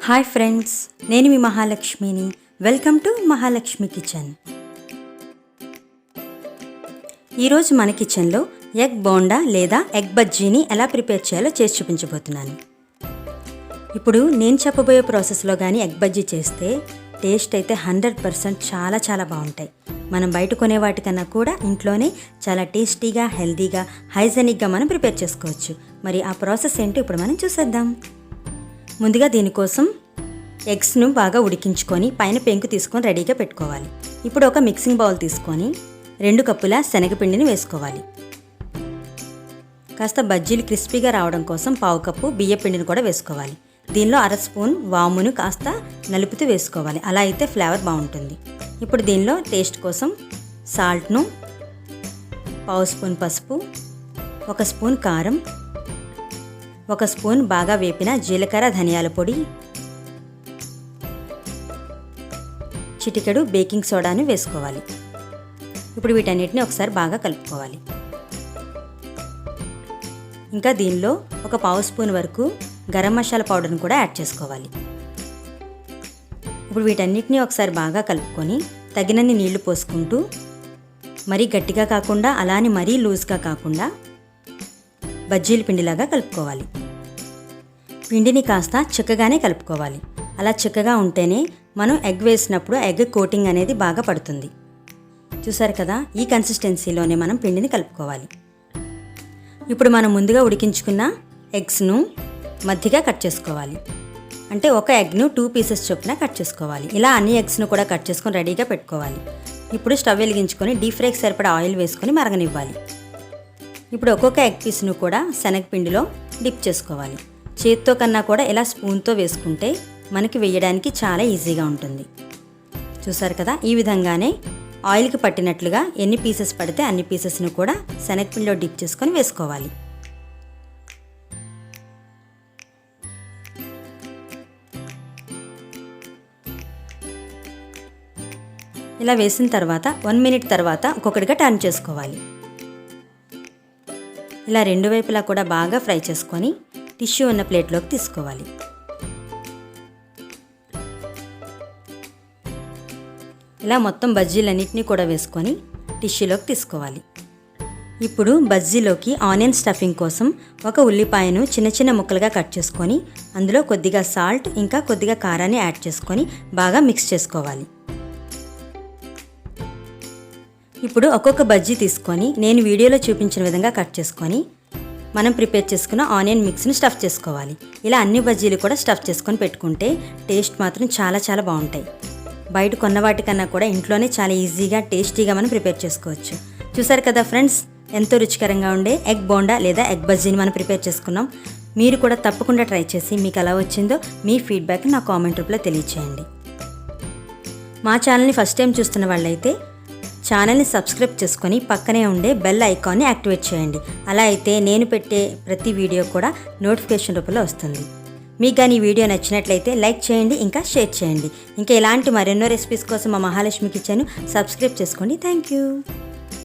Hi friends, నేను మీ మహాలక్ష్మిని. Welcome to Mahalakshmi kitchen. ఈరోజు మన కిచెన్లో ఎగ్ బోండా లేదా ఎగ్ బజ్జీని ఎలా ప్రిపేర్ చేయాలో చేసి చూపించబోతున్నాను. ఇప్పుడు నేను చెప్పబోయే ప్రాసెస్లో కానీ ఎగ్ బజ్జీ చేస్తే టేస్ట్ అయితే 100% చాలా బాగుంటాయి. మనం బయట కొనే వాటికన్నా కూడా ఇంట్లోనే చాలా టేస్టీగా, హెల్తీగా, హైజెనిక్గా మనం ప్రిపేర్ చేసుకోవచ్చు. మరి ఆ ప్రాసెస్ ఏంటో ఇప్పుడు మనం చూసేద్దాం. ముందుగా దీనికోసం ఎగ్స్ను బాగా ఉడికించుకొని పైన పెంకు తీసుకొని రెడీగా పెట్టుకోవాలి. ఇప్పుడు ఒక మిక్సింగ్ బౌల్ తీసుకొని 2 కప్పుల శనగపిండిని వేసుకోవాలి. కాస్త బజ్జీలు క్రిస్పీగా రావడం కోసం 1/2 కప్పు బియ్యపిండిని కూడా వేసుకోవాలి. దీనిలో 1/2 స్పూన్ వామును కాస్త నలుపుతూ వేసుకోవాలి. అలా అయితే ఫ్లేవర్ బాగుంటుంది. ఇప్పుడు దీనిలో టేస్ట్ కోసం సాల్ట్ను, 1/2 స్పూన్ పసుపు, 1 స్పూన్ కారం, 1 స్పూన్ బాగా వేపిన జీలకర్ర ధనియాల పొడి, చిటికెడు బేకింగ్ సోడాను వేసుకోవాలి. ఇప్పుడు వీటన్నిటిని ఒకసారి బాగా కలుపుకోవాలి. ఇంకా దీనిలో 1/2 స్పూన్ వరకు గరం మసాలా పౌడర్ని కూడా యాడ్ చేసుకోవాలి. ఇప్పుడు వీటన్నిటిని ఒకసారి బాగా కలుపుకొని తగినన్ని నీళ్లు పోసుకుంటూ మరీ గట్టిగా కాకుండా అలానే మరీ లూజ్గా కాకుండా బజ్జీల పిండిలాగా కలుపుకోవాలి. పిండిని కాస్త చిక్కగానే కలుపుకోవాలి. అలా చిక్కగా ఉంటేనే మనం ఎగ్ వేసినప్పుడు ఎగ్ కోటింగ్ అనేది బాగా పడుతుంది. చూసారు కదా, ఈ కన్సిస్టెన్సీలోనే మనం పిండిని కలుపుకోవాలి. ఇప్పుడు మనం ముందుగా ఉడికించుకున్న ఎగ్స్ను మధ్యగా కట్ చేసుకోవాలి. అంటే ఒక ఎగ్ను 2 పీసెస్ చొప్పున కట్ చేసుకోవాలి. ఇలా అన్ని ఎగ్స్ను కూడా కట్ చేసుకొని రెడీగా పెట్టుకోవాలి. ఇప్పుడు స్టవ్ వెలిగించుకొని డీప్ ఫ్రైకి సరిపడా ఆయిల్ వేసుకొని మరగనివ్వాలి. ఇప్పుడు ఒక్కొక్క ఎగ్ పీస్ను కూడా శనగపిండిలో డిప్ చేసుకోవాలి. చేత్తో కన్నా కూడా ఇలా స్పూన్తో వేసుకుంటే మనకి వేయడానికి చాలా ఈజీగా ఉంటుంది. చూసారు కదా, ఈ విధంగానే ఆయిల్కి పట్టినట్లుగా ఎన్ని పీసెస్ పడితే అన్ని పీసెస్ను కూడా శనగపిండిలో డిప్ చేసుకొని వేసుకోవాలి. ఇలా వేసిన తర్వాత 1 మినిట్ తర్వాత ఒక్కొక్కటిగా టర్న్ చేసుకోవాలి. ఇలా 2 వైపులా కూడా బాగా ఫ్రై చేసుకొని టిష్యూ ఉన్న ప్లేట్లోకి తీసుకోవాలి. ఇలా మొత్తం బజ్జీలన్నింటినీ కూడా వేసుకొని టిష్యూలోకి తీసుకోవాలి. ఇప్పుడు బజ్జీలోకి ఆనియన్ స్టఫింగ్ కోసం ఒక ఉల్లిపాయను చిన్న ముక్కలుగా కట్ చేసుకొని అందులో కొద్దిగా సాల్ట్ ఇంకా కొద్దిగా కారాన్ని యాడ్ చేసుకొని బాగా మిక్స్ చేసుకోవాలి. ఇప్పుడు ఒక్కొక్క బజ్జీ తీసుకొని నేను వీడియోలో చూపించిన విధంగా కట్ చేసుకొని మనం ప్రిపేర్ చేసుకున్న ఆనియన్ మిక్స్ని స్టఫ్ చేసుకోవాలి. ఇలా అన్ని బజ్జీలు కూడా స్టఫ్ చేసుకొని పెట్టుకుంటే టేస్ట్ మాత్రం చాలా బాగుంటాయి. బయట కొన్న వాటికన్నా కూడా ఇంట్లోనే చాలా ఈజీగా, టేస్టీగా మనం ప్రిపేర్ చేసుకోవచ్చు. చూసారు కదా ఫ్రెండ్స్, ఎంతో రుచికరంగా ఉండే ఎగ్ బోండా లేదా ఎగ్ బజ్జీని మనం ప్రిపేర్ చేసుకున్నాం. మీరు కూడా తప్పకుండా ట్రై చేసి మీకు ఎలా వచ్చిందో మీ ఫీడ్బ్యాక్ నా కామెంట్ రూపంలో తెలియచేయండి. మా ఛానల్ని ఫస్ట్ టైం చూస్తున్న వాళ్ళైతే ఛానల్ని సబ్స్క్రైబ్ చేసుకొని పక్కనే ఉండే బెల్ ఐకాన్ని యాక్టివేట్ చేయండి. అలా అయితే నేను పెట్టే ప్రతి వీడియో కూడా నోటిఫికేషన్ రూపంలో వస్తుంది. మీకు కానీ ఈ వీడియో నచ్చినట్లయితే లైక్ చేయండి, ఇంకా షేర్ చేయండి. ఇంకా ఇలాంటి మరెన్నో రెసిపీస్ కోసం మా మహాలక్ష్మి కిచెన్ సబ్స్క్రైబ్ చేసుకోండి. Thank you.